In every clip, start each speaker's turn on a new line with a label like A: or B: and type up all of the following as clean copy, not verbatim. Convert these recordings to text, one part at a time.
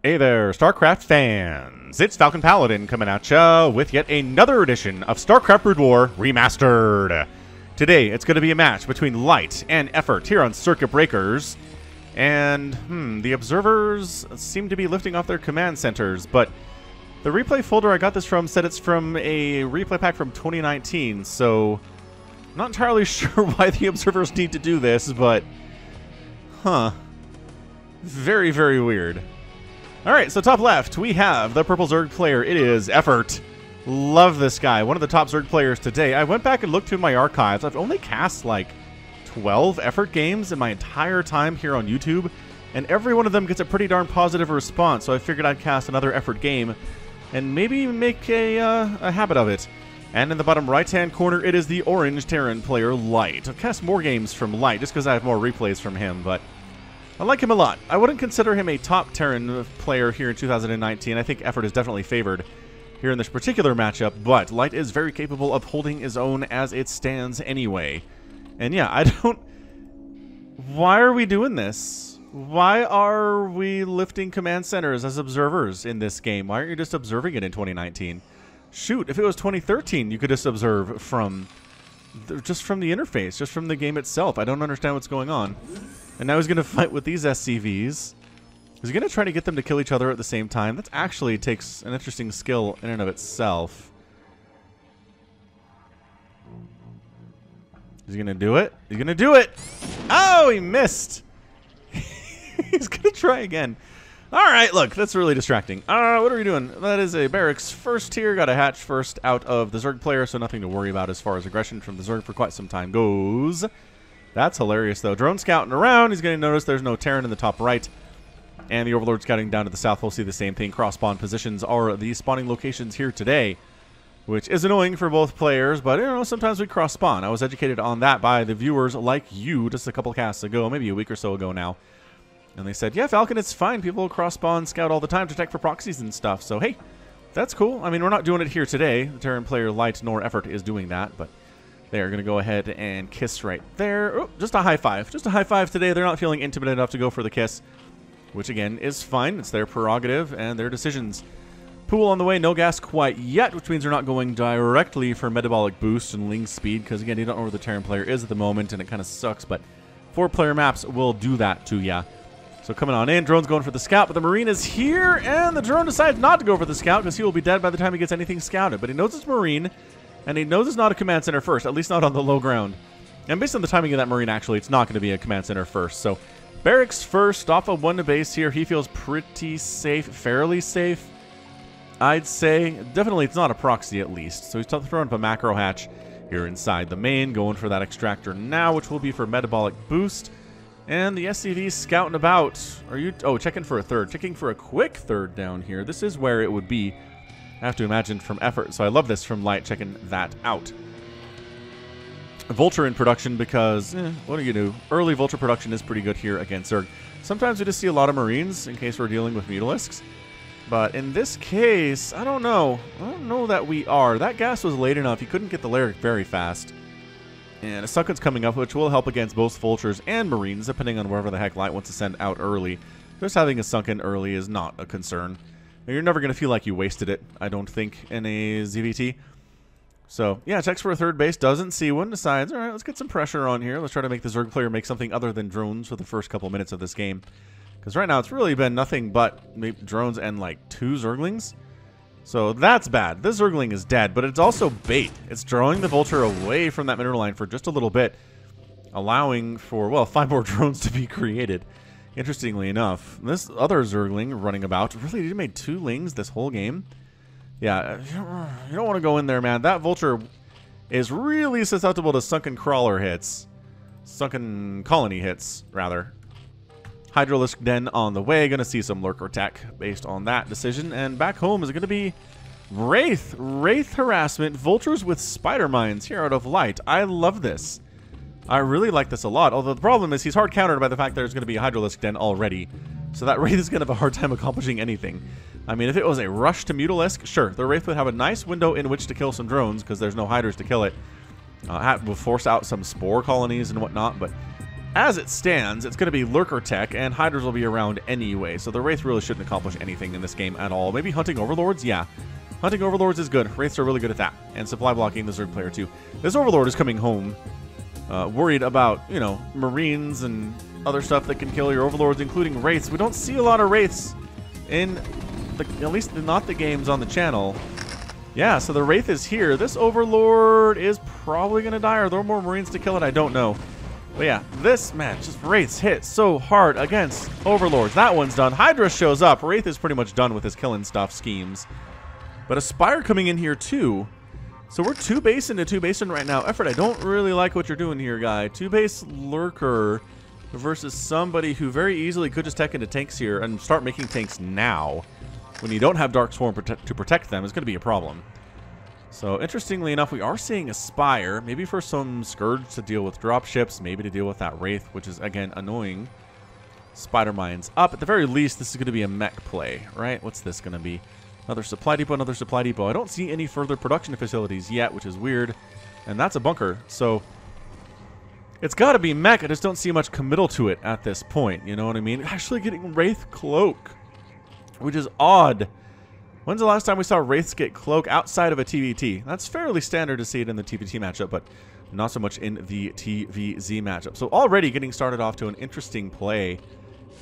A: Hey there, StarCraft fans! It's Falcon Paladin coming at ya with yet another edition of StarCraft Brood War Remastered. Today, it's going to be a match between Light and Effort here on Circuit Breakers. And, the observers seem to be lifting off their command centers, but the replay folder I got this from said it's from a replay pack from 2019, so I'm not entirely sure why the observers need to do this, but very, very weird. Alright, so top left, we have the purple Zerg player. It is Effort. Love this guy. One of the top Zerg players today. I went back and looked through my archives. I've only cast like 12 Effort games in my entire time here on YouTube, and every one of them gets a pretty darn positive response, so I figured I'd cast another Effort game and maybe make a habit of it. And in the bottom right-hand corner, it is the orange Terran player, Light. I've cast more games from Light just because I have more replays from him, but I like him a lot. I wouldn't consider him a top Terran player here in 2019. I think Effort is definitely favored here in this particular matchup, but Light is very capable of holding his own as it stands anyway. And yeah, I don't... Why are we doing this? Why are we lifting command centers as observers in this game? Why aren't you just observing it in 2019? Shoot, if it was 2013, you could just observe from... just from the interface, just from the game itself. I don't understand what's going on. And now he's going to fight with these SCVs. He's going to try to get them to kill each other at the same time. That actually takes an interesting skill in and of itself. He's going to do it. He's going to do it. Oh, he missed. He's going to try again. All right, look, that's really distracting. What are we doing? That is a barracks first here. Got a hatch first out of the Zerg player, so nothing to worry about as far as aggression from the Zerg for quite some time goes. That's hilarious, though. Drone scouting around. He's going to notice there's no Terran in the top right. And the Overlord scouting down to the south. We'll see the same thing. Cross-spawn positions are the spawning locations here today, which is annoying for both players, but, you know, sometimes we cross-spawn. I was educated on that by the viewers like you just a couple casts ago, maybe a week or so ago now. And they said, yeah, Falcon, it's fine. People cross-spawn, scout all the time to check for proxies and stuff. So, hey, that's cool. I mean, we're not doing it here today. The Terran player Light nor Effort is doing that, but they are going to go ahead and kiss right there. Oh, just a high five. Just a high five today. They're not feeling intimate enough to go for the kiss, which, again, is fine. It's their prerogative and their decisions. Pool on the way. No gas quite yet, which means they're not going directly for metabolic boost and ling speed because, again, you don't know where the Terran player is at the moment, and it kind of sucks, but 4-player maps will do that to ya. So coming on in, drone's going for the scout, but the Marine is here, and the drone decides not to go for the scout because he will be dead by the time he gets anything scouted. But he knows it's Marine, and he knows it's not a command center first, at least not on the low ground. And based on the timing of that Marine, actually, it's not going to be a command center first. So barracks first, off of 1 to base here. He feels pretty safe, fairly safe, I'd say. Definitely it's not a proxy at least. So he's throwing up a macro hatch here inside the main, going for that extractor now, which will be for metabolic boost. And the SCV's scouting about. Are you... Oh, checking for a third. Checking for a quick third down here. This is where it would be, I have to imagine, from Effort. So I love this from Light, checking that out. Vulture in production because, what do you do? Early Vulture production is pretty good here against Zerg. Sometimes we just see a lot of Marines in case we're dealing with Mutalisks. But in this case, I don't know. I don't know that we are. That gas was late enough. He couldn't get the Lyric very fast. And a Sunken's coming up, which will help against both Vultures and Marines, depending on wherever the heck Light wants to send out early. Just having a Sunken early is not a concern. You're never going to feel like you wasted it, I don't think, in a ZVT. So, yeah, checks for a third base, doesn't see one, decides, all right, let's get some pressure on here. Let's try to make the Zerg player make something other than drones for the first couple minutes of this game. Because right now it's really been nothing but maybe drones and, like, 2 Zerglings. So that's bad. This Zergling is dead, but it's also bait. It's drawing the Vulture away from that mineral line for just a little bit, allowing for, well, 5 more drones to be created. Interestingly enough, this other Zergling running about, really, he made 2 Lings this whole game. Yeah, you don't want to go in there, man. That Vulture is really susceptible to Sunken Crawler hits. Sunken Colony hits, rather. Hydralisk Den on the way. Going to see some Lurker tech based on that decision. And back home is going to be Wraith. Wraith harassment. Vultures with Spider Mines here out of Light. I love this. I really like this a lot. Although the problem is he's hard countered by the fact that there's going to be a Hydralisk Den already. So that Wraith is going to have a hard time accomplishing anything. I mean, if it was a rush to Mutalisk, sure, the Wraith would have a nice window in which to kill some drones because there's no Hydras to kill it. Will force out some Spore colonies and whatnot, but as it stands, it's going to be Lurker Tech, and Hydras will be around anyway, so the Wraith really shouldn't accomplish anything in this game at all. Maybe hunting Overlords? Yeah. Hunting Overlords is good. Wraiths are really good at that. And supply blocking the Zerg player too. This Overlord is coming home worried about, you know, Marines and other stuff that can kill your Overlords, including Wraiths. We don't see a lot of Wraiths in, at least not the games on the channel. Yeah, so the Wraith is here. This Overlord is probably going to die. Are there more Marines to kill it? I don't know. But yeah, this, man, just Wraiths hit so hard against Overlords. That one's done. Hydra shows up. Wraith is pretty much done with his killing stuff schemes. But Aspire coming in here too. So we're 2 base into 2 basin right now. Effort, I don't really like what you're doing here, guy. 2 base Lurker versus somebody who very easily could just tech into tanks here and start making tanks now. When you don't have Dark Swarm to protect them, it's going to be a problem. So interestingly enough, we are seeing Aspire, maybe for some Scourge to deal with dropships, maybe to deal with that Wraith, which is, again, annoying. Spider Mines up. At the very least, this is going to be a mech play, right? What's this going to be? Another supply depot, another supply depot. I don't see any further production facilities yet, which is weird. And that's a bunker, so it's got to be mech. I just don't see much committal to it at this point, you know what I mean? Actually getting Wraith Cloak, which is odd. When's the last time we saw Wraiths get Cloak outside of a TVT? That's fairly standard to see it in the TVT matchup, but not so much in the TVZ matchup. So already getting started off to an interesting play.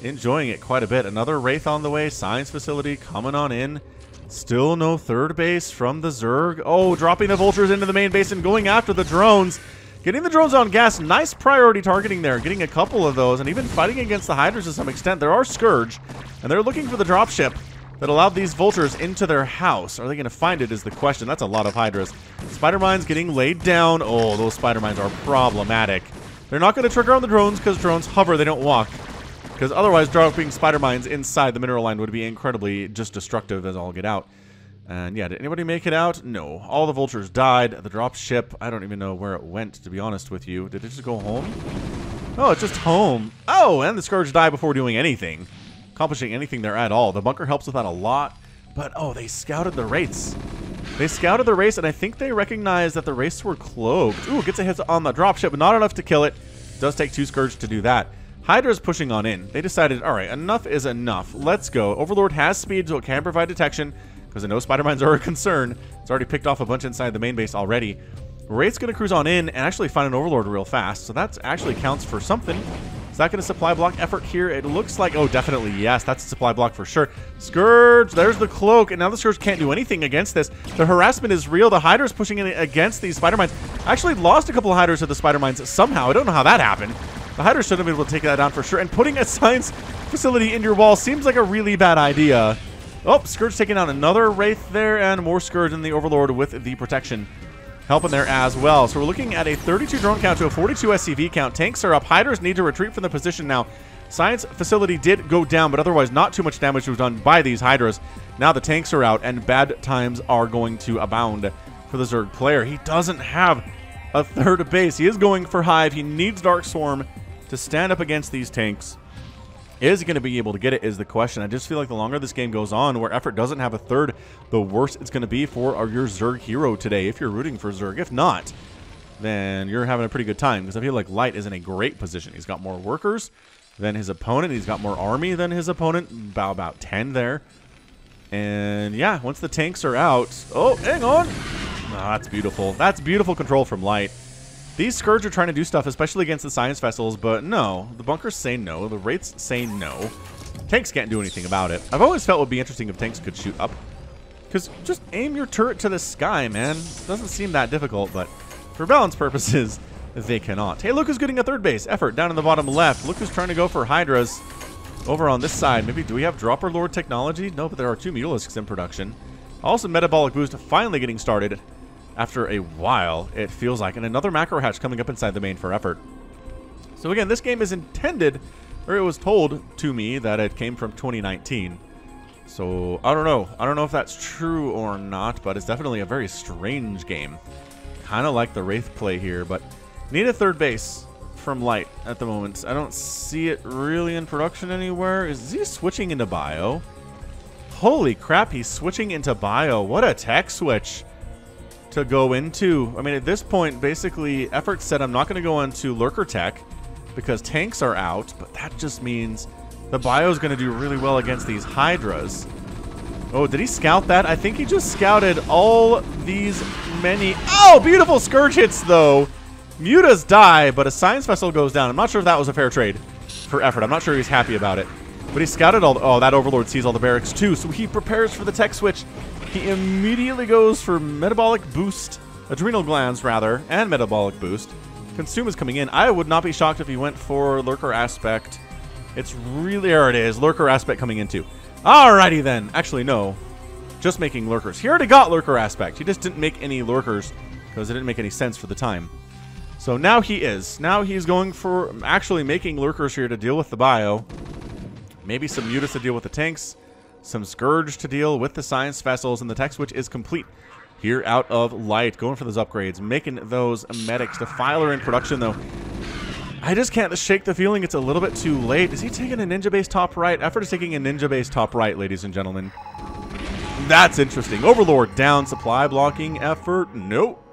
A: Enjoying it quite a bit. Another Wraith on the way. Science facility coming on in. Still no third base from the Zerg. Oh, dropping the Vultures into the main base and going after the drones. Getting the drones on gas. Nice priority targeting there. Getting a couple of those and even fighting against the Hydras to some extent. There are Scourge, and they're looking for the dropship that allowed these Vultures into their house. Are they going to find it is the question. That's a lot of Hydras. Spider Mines getting laid down. Oh, those Spider Mines are problematic. They're not going to trigger on the drones because drones hover. They don't walk. Because otherwise dropping Spider Mines inside the mineral line would be incredibly just destructive as all get out. And yeah, did anybody make it out? No. All the Vultures died. The drop ship, I don't even know where it went, to be honest with you. Did it just go home? Oh, it's just home. Oh, and the Scourge died before doing anything. Accomplishing anything there at all. The bunker helps with that a lot. But, oh, they scouted the Wraiths. They scouted the Wraiths, and I think they recognized that the Wraiths were cloaked. Ooh, gets a hit on the dropship, but not enough to kill it. Does take 2 Scourge to do that. Hydra's pushing on in. They decided, all right, enough is enough. Let's go. Overlord has speed, so it can provide detection, because I know Spider Mines are a concern. It's already picked off a bunch inside the main base already. Wraith's going to cruise on in and actually find an Overlord real fast, so that actually counts for something. Is that going to supply block effort here? It looks like, oh, definitely, yes, that's a supply block for sure. Scourge, there's the Cloak, and now the Scourge can't do anything against this. The harassment is real. The Hydra's pushing in against these Spider Mines. Actually lost a couple of Hydras to the Spider Mines somehow. I don't know how that happened. The Hydra should have been able to take that down for sure. And putting a science facility in your wall seems like a really bad idea. Oh, Scourge taking out another Wraith there, and more Scourge in the Overlord with the protection helping there as well. So we're looking at a 32 drone count to a 42 SCV count. Tanks are up. Hydras need to retreat from the position now. Science facility did go down, but otherwise not too much damage was done by these Hydras. Now the tanks are out, and bad times are going to abound for the Zerg player. He doesn't have a third base. He is going for Hive. He needs Dark Swarm to stand up against these tanks. Is he going to be able to get it is the question. I just feel like the longer this game goes on, where effort doesn't have a third, the worse it's going to be for your Zerg hero today, if you're rooting for Zerg. If not, then you're having a pretty good time, because I feel like Light is in a great position. He's got more workers than his opponent. He's got more army than his opponent, about 10 there. And yeah, once the tanks are out... Oh, hang on! Oh, that's beautiful. That's beautiful control from Light. These Scourge are trying to do stuff, especially against the Science Vessels, but no. The bunkers say no. The Wraiths say no. Tanks can't do anything about it. I've always felt it would be interesting if tanks could shoot up. Because just aim your turret to the sky, man. Doesn't seem that difficult, but for balance purposes, they cannot. Hey, look who's getting a third base. Effort down in the bottom left. Look who's trying to go for Hydras over on this side. Maybe, do we have Dropper Lord technology? No, but there are 2 Mutalisks in production. Also, Metabolic Boost finally getting started. After a while, it feels like. And another macro hatch coming up inside the main for effort. So again, this game is intended, or it was told to me that it came from 2019. So I don't know. I don't know if that's true or not, but it's definitely a very strange game. Kind of like the Wraith play here, but need a third base from Light at the moment. I don't see it really in production anywhere. Is he switching into bio? Holy crap, he's switching into bio. What a tech switch to go into. I mean, at this point, basically, effort said I'm not going to go into Lurker Tech. because tanks are out, but that just means the bio is going to do really well against these Hydras. Oh, did he scout that? I think he just scouted all these many. Oh, beautiful Scourge hits, though. Mutas die, but a Science Vessel goes down. I'm not sure if that was a fair trade for effort. I'm not sure he's happy about it. But he scouted all. Oh, that Overlord sees all the barracks, too. So he prepares for the tech switch. He immediately goes for Metabolic Boost. Adrenal Glands, rather, and Metabolic Boost. Consume is coming in. I would not be shocked if he went for Lurker Aspect. It's really... There it is. Lurker Aspect coming in, too. Alrighty, then. Actually, no. Just making Lurkers. He already got Lurker Aspect. He just didn't make any Lurkers because it didn't make any sense for the time. So now he is. Now he's going for actually making Lurkers here to deal with the bio. Maybe some Mutas to deal with the tanks. Some Scourge to deal with the Science Vessels. And the tech switch is complete here out of Light. Going for those upgrades. Making those medics. Defiler in production, though. I just can't shake the feeling it's a little bit too late. Is he taking a ninja base top right? Effort is taking a ninja base top right, ladies and gentlemen. That's interesting. Overlord down. Supply blocking effort. Nope.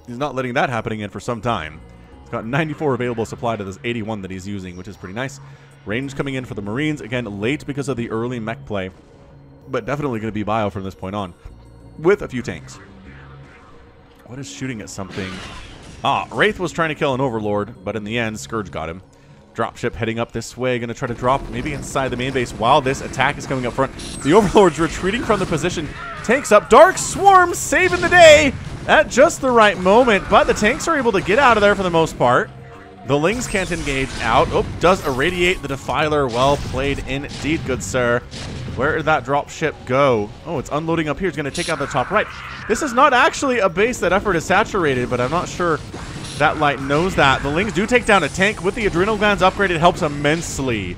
A: He's not letting that happen again for some time. He's got 94 available supply to this 81 that he's using, which is pretty nice. Range coming in for the Marines. Again, late because of the early mech play. But definitely going to be bio from this point on. With a few tanks. What is shooting at something? Ah, Wraith was trying to kill an Overlord, but in the end, Scourge got him. Dropship heading up this way. Going to try to drop maybe inside the main base while this attack is coming up front. The Overlord's retreating from the position. Tanks up. Dark Swarm saving the day at just the right moment, but the tanks are able to get out of there for the most part. The Lings can't engage out. Oh, does irradiate the Defiler. Well played indeed, good sir. Where did that dropship go? Oh, it's unloading up here. It's going to take out the top right. This is not actually a base that effort is saturated, but I'm not sure that Light knows that. The Lings do take down a tank with the Adrenal Glands upgrade. It helps immensely.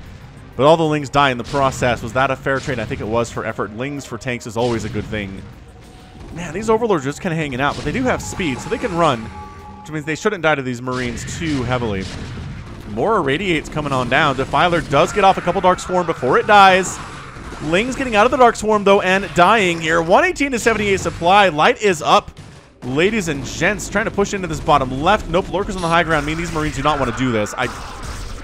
A: But all the Lings die in the process. Was that a fair trade? I think it was for effort. Lings for tanks is always a good thing. Man, these Overlords are just kind of hanging out, but they do have speed, so they can run, which means they shouldn't die to these Marines too heavily. More Irradiates coming on down. Defiler does get off a couple Dark Swarm before it dies. Ling's getting out of the Dark Swarm, though, and dying here. 118 to 78 supply. Light is up. Ladies and gents, trying to push into this bottom left. Nope, Lurkers on the high ground mean these Marines do not want to do this.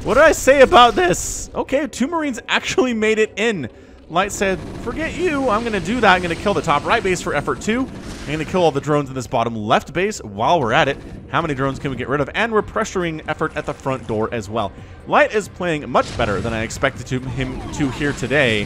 A: What did I say about this? Okay, 2 Marines actually made it in. Light said, forget you, I'm going to do that. I'm going to kill the top right base for effort 2. I'm going to kill all the drones in this bottom left base while we're at it. How many drones can we get rid of? And we're pressuring effort at the front door as well. Light is playing much better than I expected him to here today.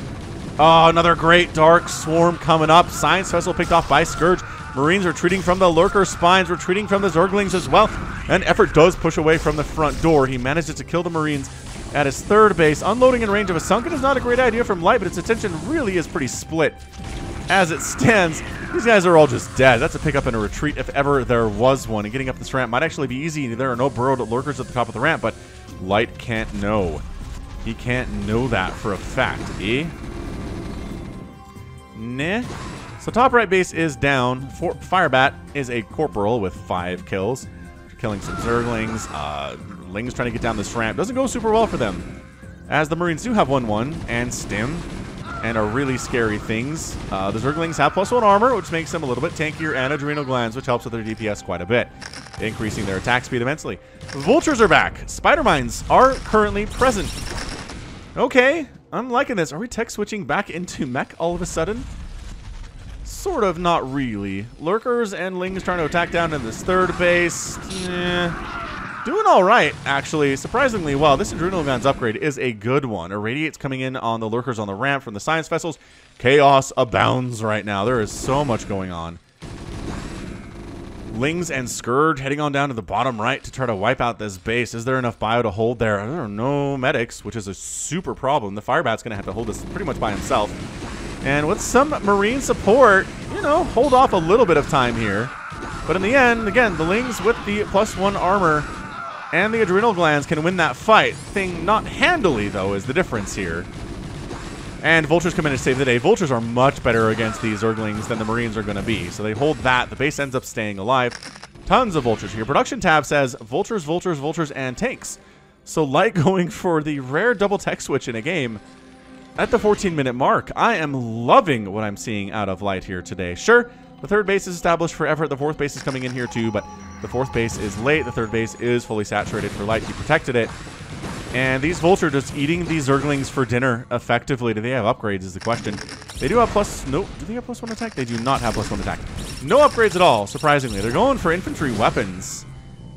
A: Oh, another great Dark Swarm coming up. Science Vessel picked off by Scourge. Marines retreating from the Lurker spines, retreating from the Zerglings as well. And effort does push away from the front door. He manages to kill the Marines at his third base. Unloading in range of a Sunken is not a great idea from Light, but its attention really is pretty split. As it stands, these guys are all just dead. That's a pickup and a retreat if ever there was one. And getting up this ramp might actually be easy. There are no burrowed Lurkers at the top of the ramp, but Light can't know. He can't know that for a fact, eh? Nah. So top right base is down. Firebat is a corporal with 5 kills. Killing some Zerglings. Ling's trying to get down this ramp. Doesn't go super well for them. As the Marines do have 1-1 and Stim. And are really scary things. The Zerglings have +1 armor, which makes them a little bit tankier, and Adrenal Glands, which helps with their DPS quite a bit. Increasing their attack speed immensely. Vultures are back. Spider Mines are currently present. Okay, I'm liking this. Are we tech switching back into mech all of a sudden? Sort of, not really. Lurkers and Lings trying to attack down in this third base. Doing all right, actually. Surprisingly well. This Adrenal Glands upgrade is a good one. Irradiate's coming in on the Lurkers on the ramp from the Science Vessels. Chaos abounds right now. There is so much going on. Lings and Scourge heading on down to the bottom right to try to wipe out this base. Is there enough bio to hold there? There are no medics, which is a super problem. The Firebat's going to have to hold this pretty much by himself. And with some Marine support, you know, hold off a little bit of time here. But in the end, again, the Lings with the +1 armor and the Adrenal Glands can win that fight. Thing not handily, though, is the difference here. And Vultures come in to save the day. Vultures are much better against these Zerglings than the Marines are going to be. So they hold that. The base ends up staying alive. Tons of Vultures here. Production tab says Vultures, Vultures, Vultures, and tanks. So Light going for the rare double tech switch in a game at the 14-minute mark. I am loving what I'm seeing out of Light here today. Sure, the third base is established for effort. The fourth base is coming in here too, but the fourth base is late. The third base is fully saturated for Light. He protected it. And these Vulture just eating these Zerglings for dinner effectively. Do they have upgrades is the question. They do have plus... Nope. Do they have +1 attack? They do not have +1 attack. No upgrades at all, surprisingly. They're going for infantry weapons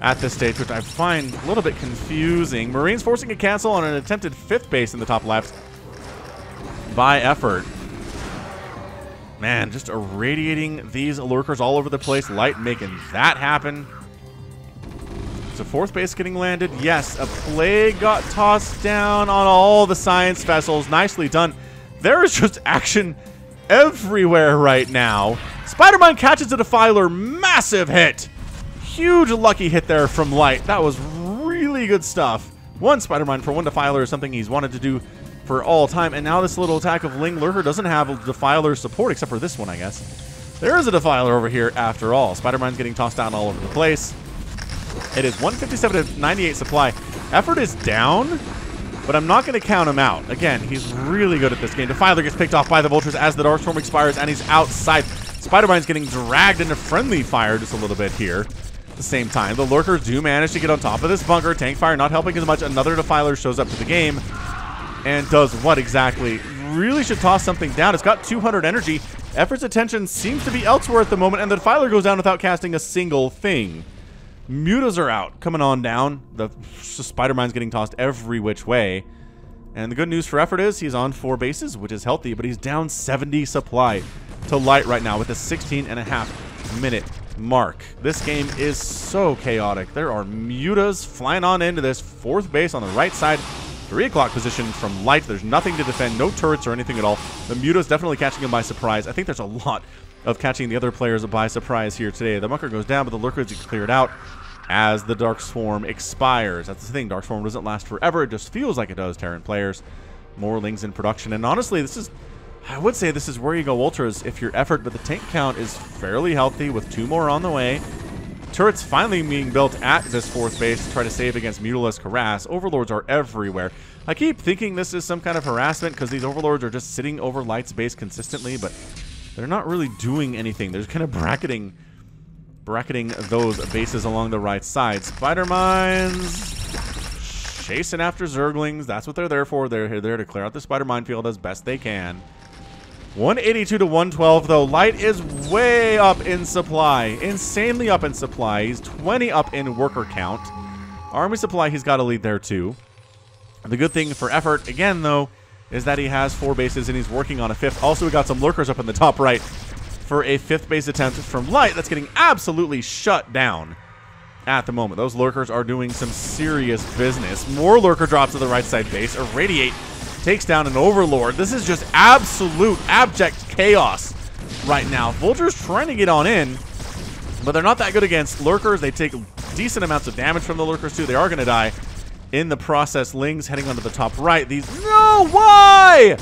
A: at this stage, which I find a little bit confusing. Marines forcing a cancel on an attempted 5th base in the top left by Effort. Man, just irradiating these lurkers all over the place. Light making that happen. So 4th base getting landed. Yes, a plague got tossed down on all the science vessels. Nicely done. There is just action everywhere right now. Spider-Man catches a Defiler. Massive hit. Huge lucky hit there from Light. That was really good stuff. 1 Spider-Man for 1 Defiler is something he's wanted to do for all time. And now this little attack of Ling Lurker doesn't have a Defiler support, except for this one, I guess. There is a Defiler over here after all. Spider-Man's getting tossed down all over the place. It is 157 to 98 supply. Effort is down, but I'm not going to count him out. Again, he's really good at this game. Defiler gets picked off by the Vultures as the Darkstorm expires, and he's outside. Spider-Man's getting dragged into friendly fire just a little bit here. At the same time, the Lurkers do manage to get on top of this bunker. Tank fire not helping as much. Another Defiler shows up to the game and does what exactly? Really should toss something down. It's got 200 energy. Effort's attention seems to be elsewhere at the moment, and the Defiler goes down without casting a single thing. Mutas are out, coming on down. The Spider-Man's getting tossed every which way. And the good news for Effort is he's on 4 bases, which is healthy, but he's down 70 supply to Light right now with a 16.5-minute mark. This game is so chaotic. There are Mutas flying on into this 4th base on the right side. 3 o'clock position from Light. There's nothing to defend, no turrets or anything at all. The Muta's definitely catching him by surprise. I think there's a lot of catching the other players by surprise here today. The bunker goes down, but the Lurkers get cleared out as the Dark Swarm expires. That's the thing. Dark Swarm doesn't last forever. It just feels like it does, Terran players. More Lings in production. And honestly, this is... I would say this is where you go Ultras if your Effort, but the tank count is fairly healthy with 2 more on the way. Turrets finally being built at this 4th base to try to save against Mutalisk Harass. Overlords are everywhere. I keep thinking this is some kind of harassment because these Overlords are just sitting over Light's base consistently, but they're not really doing anything. They're just kind of bracketing those bases along the right side. Spider-Mines chasing after Zerglings. That's what they're there for. They're there to clear out the Spider-Mine field as best they can. 182 to 112, though. Light is way up in supply. Insanely up in supply. He's 20 up in worker count. Army supply, he's got a lead there, too. The good thing for Effort, again, though, is that he has 4 bases and he's working on a 5th. Also, we got some Lurkers up in the top right for a 5th base attempt from Light that's getting absolutely shut down at the moment. Those Lurkers are doing some serious business. More Lurker drops to the right side base. Irradiate takes down an Overlord. This is just absolute abject chaos right now. Vulture's trying to get on in, but they're not that good against Lurkers. They take decent amounts of damage from the Lurkers, too. They are going to die in the process. Lings heading onto the top right. These... No! Why?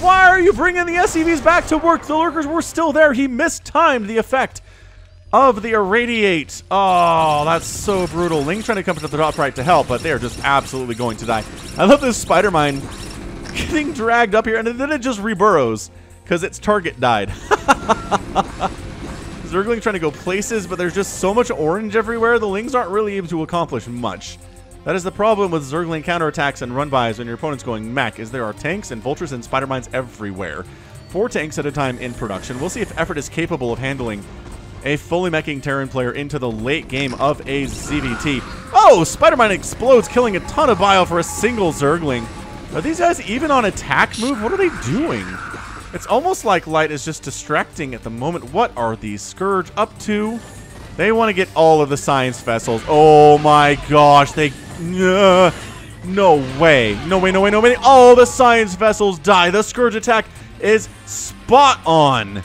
A: Why are you bringing the SCVs back to work? The Lurkers were still there. He mistimed the effect of the Irradiate. Oh, that's so brutal. Ling's trying to come to the top right to help, but they are just absolutely going to die. I love this Spider-Mine getting dragged up here, and then it just reburrows because its target died. Zergling trying to go places, but there's just so much orange everywhere, the Lings aren't really able to accomplish much. That is the problem with Zergling counterattacks and run-bys when your opponent's going mech, is there are tanks and Vultures and Spider-Mines everywhere. 4 tanks at a time in production. We'll see if Effort is capable of handling a fully meching Terran player into the late game of a ZVT. Oh, Spider-Mine explodes, killing a ton of bile for a single Zergling. Are these guys even on attack move? What are they doing? It's almost like Light is just distracting at the moment. What are these Scourge up to? They want to get all of the science vessels. Oh my gosh. They... no way. No way, no way, no way. All the science vessels die. The Scourge attack is spot on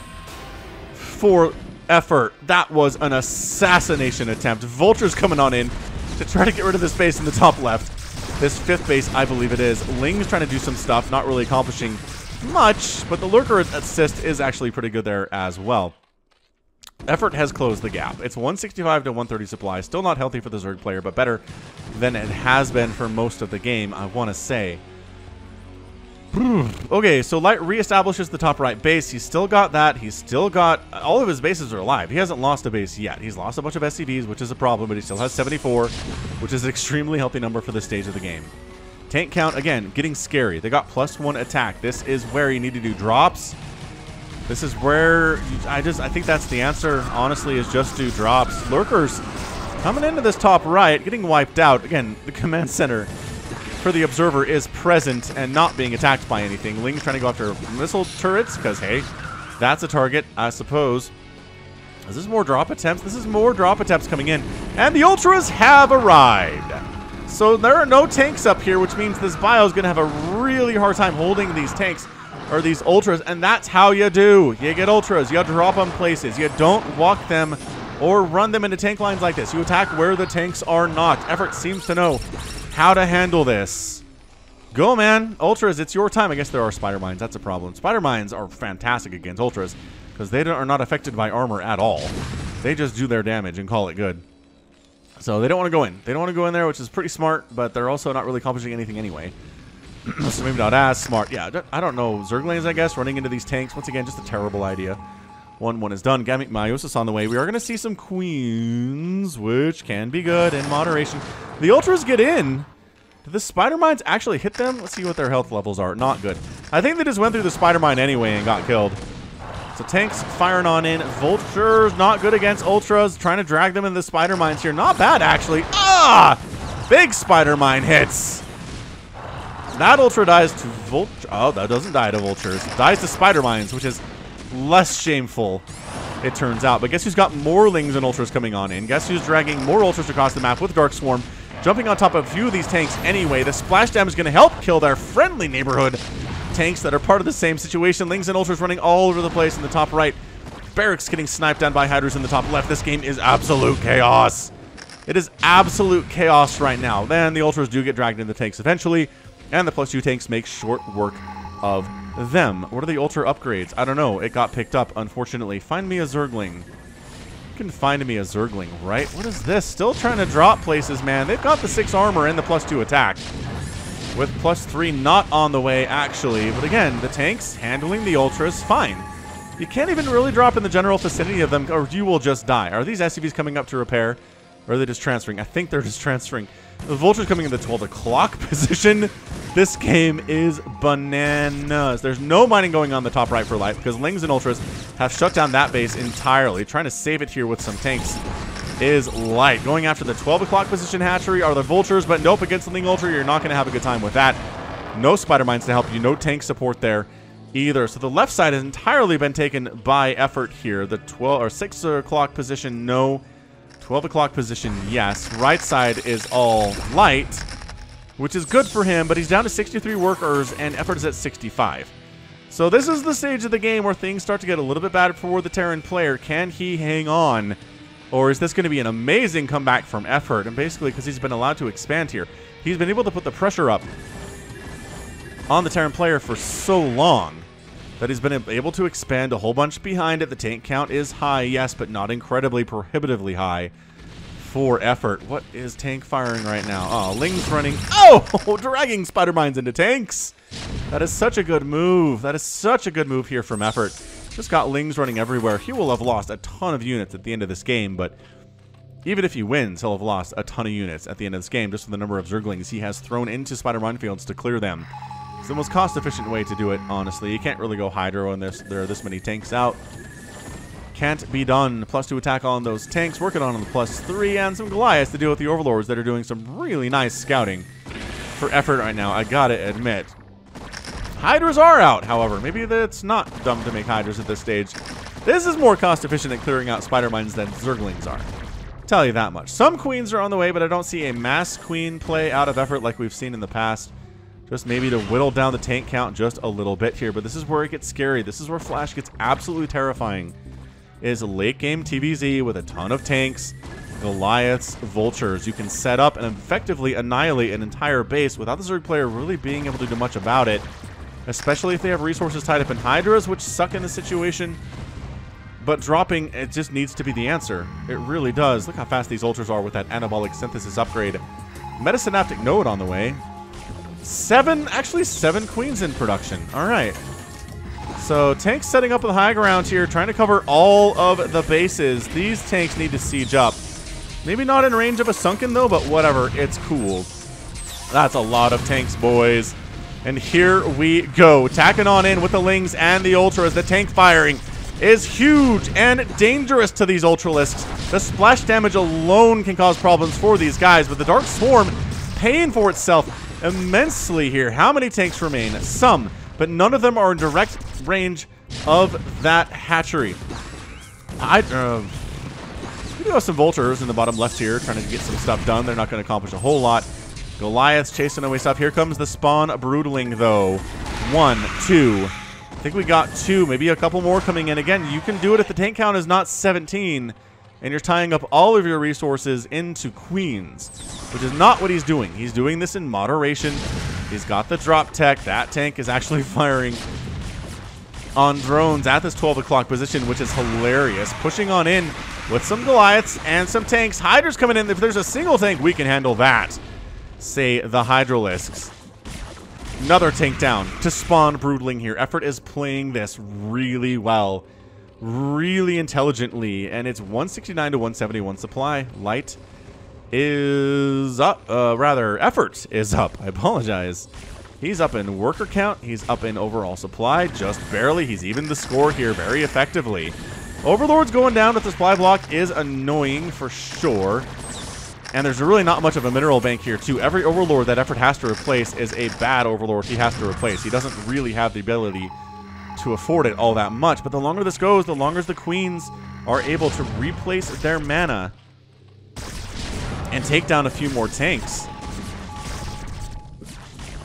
A: for Effort. That was an assassination attempt. Vulture's coming on in to try to get rid of this base in the top left. This 5th base, I believe it is. Ling's trying to do some stuff, not really accomplishing much, but the Lurker assist is actually pretty good there as well. Effort has closed the gap. It's 165 to 130 supply. Still not healthy for the Zerg player, but better than it has been for most of the game, I want to say. Okay, so Light reestablishes the top right base. He's still got that. He's still got... all of his bases are alive. He hasn't lost a base yet. He's lost a bunch of SCVs, which is a problem, but he still has 74, which is an extremely healthy number for this stage of the game. Tank count, again, getting scary. They got +1 attack. This is where you need to do drops. This is where I think that's the answer, honestly, is just do drops. Lurkers coming into this top right, getting wiped out. Again, the command center for the observer is present and not being attacked by anything. Ling's trying to go after missile turrets because, hey, that's a target, I suppose. Is this more drop attempts? This is more drop attempts coming in. And the Ultras have arrived. So there are no tanks up here, which means this bio is going to have a really hard time holding these tanks or these Ultras. And that's how you do. You get Ultras. You drop them places. You don't walk them or run them into tank lines like this. You attack where the tanks are not. Effort seems to know how to handle this. Go, man. Ultras, it's your time. I guess there are spider mines. That's a problem. Spider mines are fantastic against Ultras because they are not affected by armor at all. They just do their damage and call it good. So they don't want to go in. They don't want to go in there, which is pretty smart, but they're also not really accomplishing anything anyway. So maybe not as smart. Yeah, I don't know. Zerglings, I guess, running into these tanks. Once again, just a terrible idea. 1-1 is done. Gamik Meiosis on the way. We are going to see some queens, which can be good in moderation. The Ultras get in. Did the spider mines actually hit them? Let's see what their health levels are. Not good. I think they just went through the spider mine anyway and got killed. So tanks firing on in. Vultures not good against Ultras. Trying to drag them into the spider mines here. Not bad, actually. Ah! Big spider mine hits. That Ultra dies to Vulture. Oh, that doesn't die to Vultures. It dies to spider mines, which is less shameful, it turns out. But guess who's got more Lings and Ultras coming on in? Guess who's dragging more Ultras across the map with Dark Swarm? Jumping on top of a few of these tanks anyway. The splash damage is going to help kill their friendly neighborhood tanks that are part of the same situation. Lings and Ultras running all over the place in the top right. Barracks getting sniped down by Hydras in the top left. This game is absolute chaos. It is absolute chaos right now. Then the Ultras do get dragged into the tanks eventually, and the +2 tanks make short work of them. What are the Ultra upgrades? I don't know. It got picked up, unfortunately. Find me a Zergling. You can find me a Zergling, right? What is this? Still trying to drop places, man. They've got the 6 armor and the +2 attack. With +3 not on the way, actually. But again, the tanks handling the Ultras fine. You can't even really drop in the general vicinity of them, or you will just die. Are these SCVs coming up to repair? Or are they just transferring? I think they're just transferring. The Vulture's coming in the 12 o'clock position. This game is bananas. There's no mining going on the top right for life because Lings and Ultras have shut down that base entirely. Trying to save it here with some tanks is light. Going after the 12 o'clock position hatchery are the Vultures, but nope, against the Ling Ultra, you're not going to have a good time with that. No spider mines to help you. No tank support there either. So the left side has entirely been taken by effort here. The 12 or 6 o'clock position, no. 12 o'clock position, yes. Right side is all light, which is good for him, but he's down to 63 workers, and effort is at 65. So this is the stage of the game where things start to get a little bit bad for the Terran player. Can he hang on? Or is this going to be an amazing comeback from effort? And basically, because he's been allowed to expand here, he's been able to put the pressure up on the Terran player for so long that he's been able to expand a whole bunch behind it. The tank count is high, yes, but not incredibly prohibitively high for effort. What is tank firing right now? Oh, Ling's running. Oh, dragging spider mines into tanks. That is such a good move. That is such a good move here from effort. Just got Lings running everywhere. He will have lost a ton of units at the end of this game, but even if he wins, he'll have lost a ton of units at the end of this game just from the number of Zerglings he has thrown into spider minefields to clear them. It's the most cost-efficient way to do it, honestly. You can't really go Hydro when there are this many tanks out. Can't be done. +2 attack on those tanks. Working on the +3 and some Goliaths to deal with the Overlords that are doing some really nice scouting for effort right now, I gotta admit. Hydras are out, however. Maybe that's not dumb to make Hydras at this stage. This is more cost-efficient at clearing out spider mines than Zerglings are. Tell you that much. Some queens are on the way, but I don't see a mass queen play out of effort like we've seen in the past. Just maybe to whittle down the tank count just a little bit here. But this is where it gets scary. This is where Flash gets absolutely terrifying. Is a late game TVZ with a ton of tanks, Goliaths, Vultures. You can set up and effectively annihilate an entire base without the Zerg player really being able to do much about it. Especially if they have resources tied up in Hydras, which suck in the situation. But dropping, it just needs to be the answer. It really does. Look how fast these Ultras are with that anabolic synthesis upgrade. Metasynaptic node on the way. Actually 7 queens in production. Alright. So tanks setting up the high ground here, trying to cover all of the bases. These tanks need to siege up. Maybe not in range of a sunken though, but whatever, it's cool. That's a lot of tanks, boys. And here we go. Tacking on in with the Lings and the Ultras. The tank firing is huge and dangerous to these Ultralisks. The splash damage alone can cause problems for these guys, but the Dark Swarm paying for itself immensely here. How many tanks remain? Some, but none of them are in direct range of that hatchery. We do have some Vultures in the bottom left here trying to get some stuff done. They're not going to accomplish a whole lot. Goliath's chasing away stuff. Here comes the Spawn Broodling, though. 1, 2. I think we got 2, maybe a couple more coming in. Again, you can do it if the tank count is not 17, and you're tying up all of your resources into Queens, which is not what he's doing. He's doing this in moderation. He's got the drop tech. That tank is actually firing on drones at this 12 o'clock position, which is hilarious. Pushing on in with some Goliaths and some tanks. Hydra's coming in. If there's a single tank, we can handle that. Say the Hydralisks. Another tank down to Spawn Broodling here. Effort is playing this really well, really intelligently, and it's 169 to 171 supply. Light is up. Effort is up. I apologize. He's up in worker count. He's up in overall supply, just barely. He's evened the score here very effectively. Overlord's going down with the supply block is annoying for sure. And there's really not much of a mineral bank here, too. Every Overlord that Effort has to replace is a bad Overlord he has to replace. He doesn't really have the ability to afford it all that much. But the longer this goes, the longer the Queens are able to replace their mana and take down a few more tanks.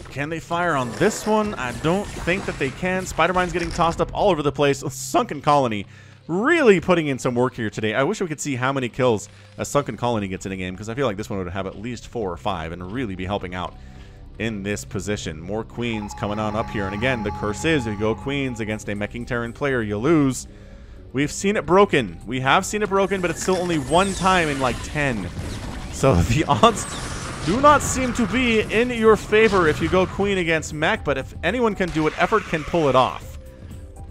A: Can they fire on this one? I don't think that they can. Spider-Mine's getting tossed up all over the place. Sunken Colony really putting in some work here today. I wish we could see how many kills a Sunken Colony gets in a game, because I feel like this one would have at least 4 or 5 and really be helping out in this position. More Queens coming on up here. And again, the curse is if you go Queens against a Meching Terran player, you lose. We've seen it broken. We have seen it broken, but it's still only one time in like 10. So the odds do not seem to be in your favor if you go Queen against Mech, but if anyone can do it, Effort can pull it off.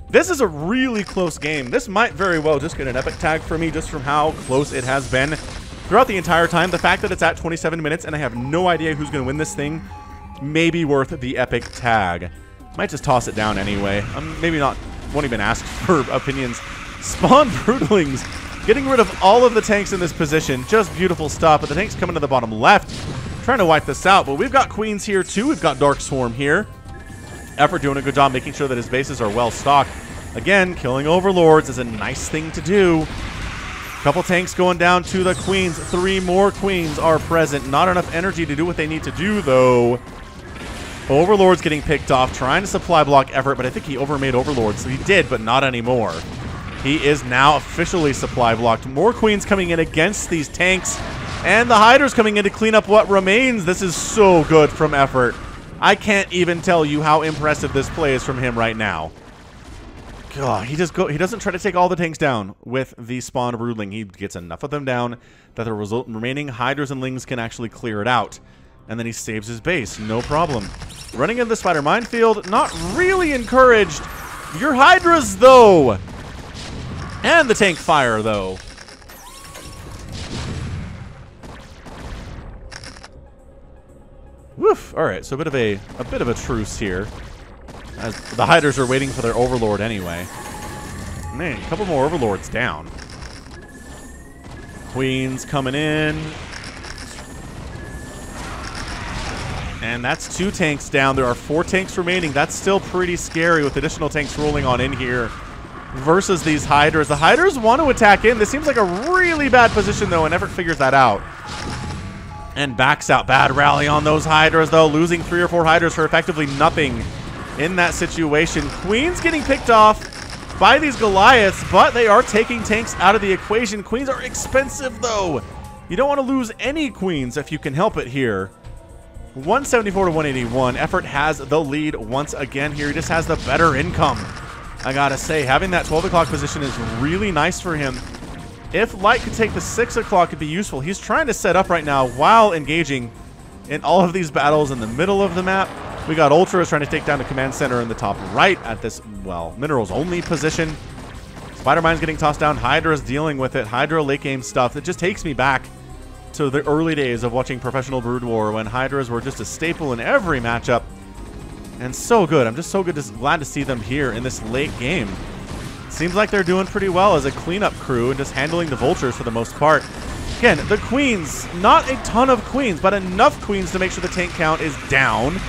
A: This is a really close game. This might very well just get an epic tag for me just from how close it has been throughout the entire time. The fact that it's at 27 minutes and I have no idea who's going to win this thing may be worth the epic tag. Might just toss it down anyway. Maybe not, won't even ask for opinions. Spawn Broodlings getting rid of all of the tanks in this position. Just beautiful stuff. But the tanks coming to the bottom left, trying to wipe this out. But we've got Queens here too. We've got Dark Swarm here. Effort doing a good job making sure that his bases are well stocked. Again, killing Overlords is a nice thing to do. Couple tanks going down to the Queens. 3 more Queens are present. Not enough energy to do what they need to do, though. Overlord's getting picked off, trying to supply block Effort, but I think he overmade Overlord, so he did, but not anymore. He is now officially supply blocked. More Queens coming in against these tanks, and the Hydra's coming in to clean up what remains. This is so good from Effort. I can't even tell you how impressive this play is from him right now. God, he doesn't try to take all the tanks down with the Spawn Broodling. He gets enough of them down that the remaining Hydras and Lings can actually clear it out. And then he saves his base, no problem. Running into the Spider Minefield, not really encouraged. Your Hydras, though. And the tank fire, though. Woof. All right, so a bit of a truce here, as the Hydras are waiting for their Overlord anyway. Man, a couple more Overlords down. Queens coming in. And that's 2 tanks down. There are 4 tanks remaining. That's still pretty scary with additional tanks rolling on in here versus these Hydras. The Hydras want to attack in. This seems like a really bad position, though, and Effort figures that out. And backs out. Bad rally on those Hydras, though. Losing 3 or 4 Hydras for effectively nothing in that situation. Queens getting picked off by these Goliaths, but they are taking tanks out of the equation. Queens are expensive, though. You don't want to lose any Queens if you can help it here. 174 to 181. Effort has the lead once again here. He just has the better income. I gotta say, having that 12 o'clock position is really nice for him. If Light could take the 6 o'clock, it'd be useful. He's trying to set up right now while engaging in all of these battles in the middle of the map. We got Ultras trying to take down the command center in the top right at this, well, minerals only position. Spider-Mine's getting tossed down. Hydra's dealing with it. Hydra late game stuff. It just takes me back to the early days of watching Professional Brood War when Hydras were just a staple in every matchup. And so good. I'm just so glad to see them here in this late game. Seems like they're doing pretty well as a cleanup crew and just handling the vultures for the most part. Again, the queens, not a ton of queens, but enough queens to make sure the tank count is down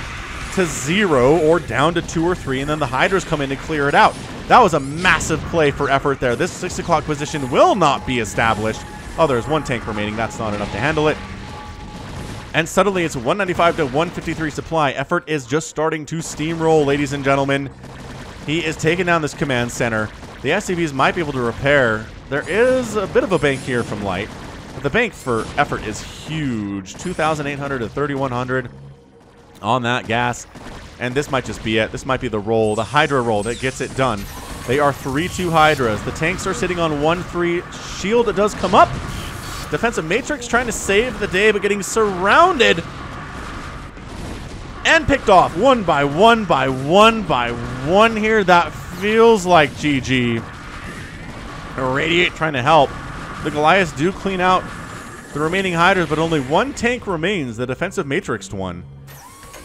A: to 0 or down to 2 or 3, and then the Hydras come in to clear it out. That was a massive play for effort there. This 6 o'clock position will not be established. Oh, there's 1 tank remaining. That's not enough to handle it. And suddenly it's 195 to 153 supply. Effort is just starting to steamroll, ladies and gentlemen. He is taking down this command center. The SCVs might be able to repair. There is a bit of a bank here from Light. But the bank for effort is huge. 2,800 to 3,100 on that gas. And this might just be it. This might be the roll, the Hydra roll that gets it done. They are 3-2 Hydras. The tanks are sitting on 1-3. Shield does come up. Defensive Matrix trying to save the day, but getting surrounded. And picked off one by one by one by one here. That feels like GG. Irradiate trying to help. The Goliaths do clean out the remaining Hydras, but only 1 tank remains, the defensive Matrixed one,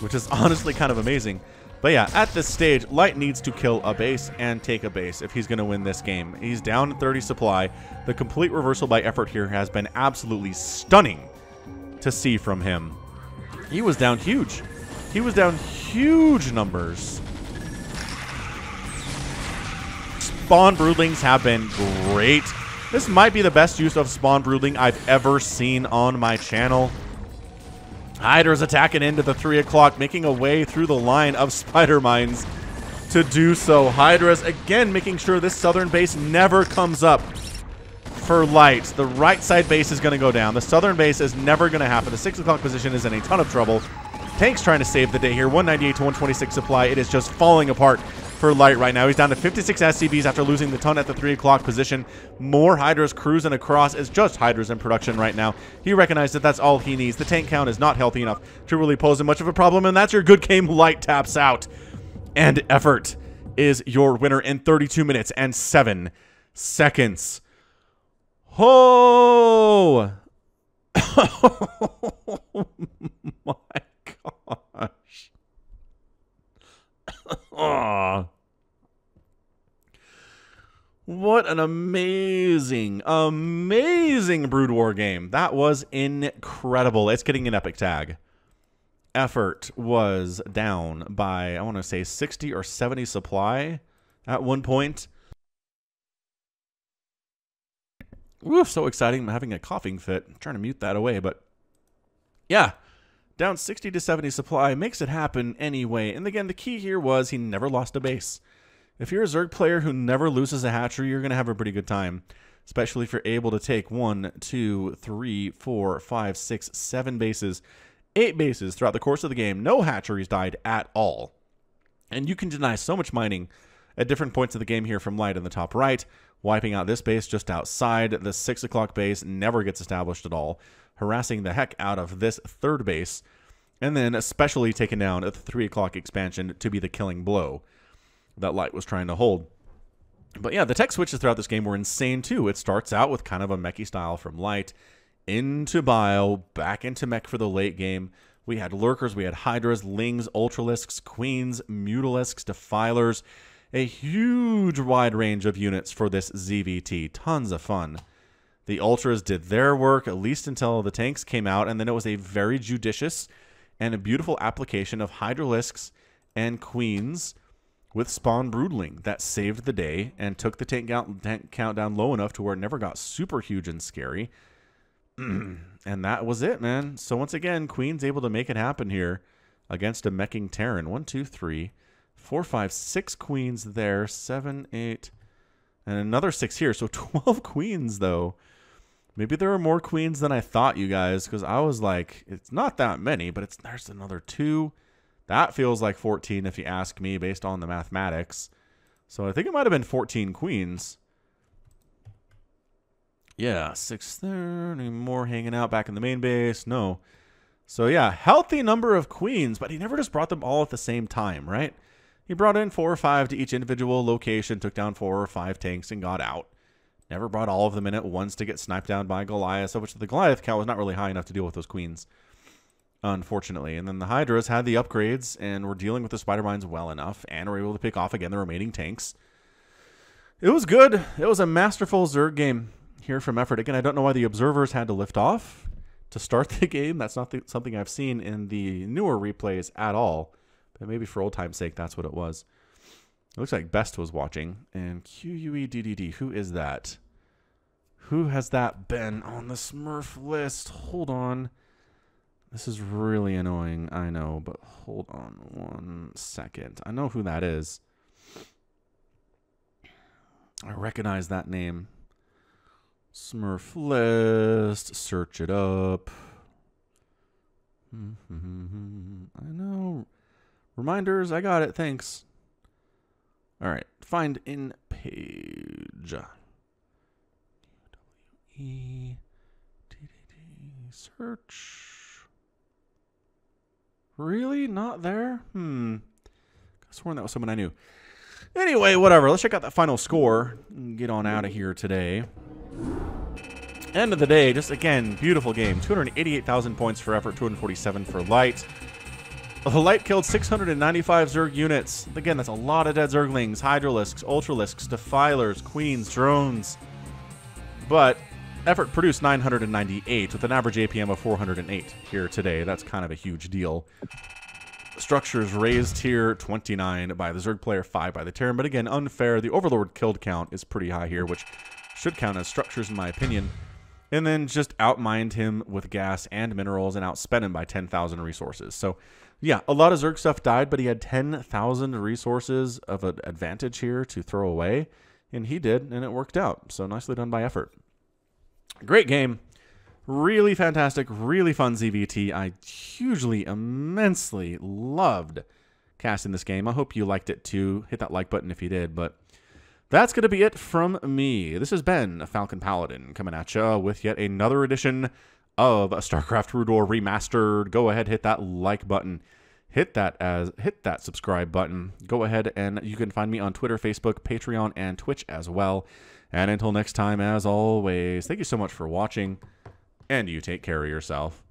A: which is honestly kind of amazing. But yeah, at this stage, Light needs to kill a base and take a base if he's going to win this game. He's down 30 supply. The complete reversal by effort here has been absolutely stunning to see from him. He was down huge. He was down huge numbers. Spawn Broodlings have been great. This might be the best use of Spawn Broodling I've ever seen on my channel. Hydra's attacking into the 3 o'clock, making a way through the line of spider mines to do so. Hydra's again making sure this southern base never comes up for Light. The right side base is going to go down. The southern base is never going to happen. The 6 o'clock position is in a ton of trouble. Tank's trying to save the day here. 198 to 126 supply. It is just falling apart for Light right now. He's down to 56 SCBs after losing the ton at the 3 o'clock position. More Hydras cruising across. It's just Hydras in production right now. He recognized that that's all he needs. The tank count is not healthy enough to really pose him much of a problem, and that's your good game. Light taps out. And effort is your winner in 32 minutes and 7 seconds. Oh! Oh my gosh. Oh. What an amazing, amazing Brood War game. That was incredible. It's getting an epic tag. Effort was down by, I want to say, 60 or 70 supply at one point. Woo, so exciting. I'm having a coughing fit. I'm trying to mute that away, but yeah. Down 60 to 70 supply makes it happen anyway. And again, the key here was he never lost a base. If you're a Zerg player who never loses a hatchery, you're going to have a pretty good time. Especially if you're able to take 1, 2, 3, 4, 5, 6, 7 bases. 8 bases throughout the course of the game. No hatcheries died at all. And you can deny so much mining at different points of the game here from Light in the top right. Wiping out this base just outside. The 6 o'clock base never gets established at all. Harassing the heck out of this third base. And then especially taking down at the 3 o'clock expansion to be the killing blow that Light was trying to hold. But yeah, the tech switches throughout this game were insane too. It starts out with kind of a mechy style from Light into Bio, back into mech for the late game. We had Lurkers, we had Hydras, Lings, Ultralisks, Queens, Mutalisks, Defilers. A huge wide range of units for this ZVT. Tons of fun. The Ultras did their work, at least until the tanks came out, and then it was a very judicious and a beautiful application of Hydralisks and Queens with Spawn Broodling that saved the day and took the tank count down low enough to where it never got super huge and scary. And that was it, man. So once again, Queen's able to make it happen here against a meching Terran. 1, 2, 3, 4, 5, 6 Queens there. 7, 8, and another 6 here. So 12 Queens, though. Maybe there are more Queens than I thought, you guys, because I was like, it's not that many, but there's another 2. That feels like 14 if you ask me, based on the mathematics. So I think it might have been 14 Queens. Yeah, 6 there. Any more hanging out back in the main base? No. So yeah, healthy number of Queens, but he never just brought them all at the same time, right? He brought in 4 or 5 to each individual location, took down 4 or 5 tanks, and got out. Never brought all of them in at once to get sniped down by Goliath, so which the Goliath count was not really high enough to deal with those queens, unfortunately. And then the Hydras had the upgrades and were dealing with the spider mines well enough, and were able to pick off again the remaining tanks. It was good. It was a masterful Zerg game here from Effort. Again, I don't know why the observers had to lift off to start the game. That's not something I've seen in the newer replays at all. But maybe for old time's sake, that's what it was. It looks like Best was watching. And QUEDDD, who is that? Who has that been on the Smurf list? Hold on. This is really annoying, I know, but hold on 1 second. I know who that is. I recognize that name. Smurf list. Search it up. I know. Reminders. I got it. Thanks. All right. Find in page. Search. Really? Not there? I sworn that was someone I knew. Anyway, whatever. Let's check out that final score and get on out of here today. End of the day, just again, beautiful game. 288,000 points for Effort, 247 for Light. The Light killed 695 Zerg units. Again, that's a lot of dead Zerglings, Hydralisks, Ultralisks, Defilers, Queens, Drones. But Effort produced 998 with an average APM of 408 here today. That's kind of a huge deal. Structures raised here 29 by the Zerg player, 5 by the Terran. But again, unfair. The Overlord killed count is pretty high here, which should count as structures in my opinion. And then just outmined him with gas and minerals and outspent him by 10,000 resources. So yeah, a lot of Zerg stuff died, but he had 10,000 resources of an advantage here to throw away. And he did, and it worked out. So nicely done by Effort. Great game. Really fantastic, really fun ZVT. I hugely, immensely loved casting this game. I hope you liked it too. Hit that like button if you did. But that's going to be it from me. This has been Falcon Paladin coming at you with yet another edition of StarCraft Rudor Remastered. Go ahead, hit that like button. Hit that subscribe button. Go ahead and you can find me on Twitter, Facebook, Patreon, and Twitch as well. And until next time, as always, thank you so much for watching. And you take care of yourself.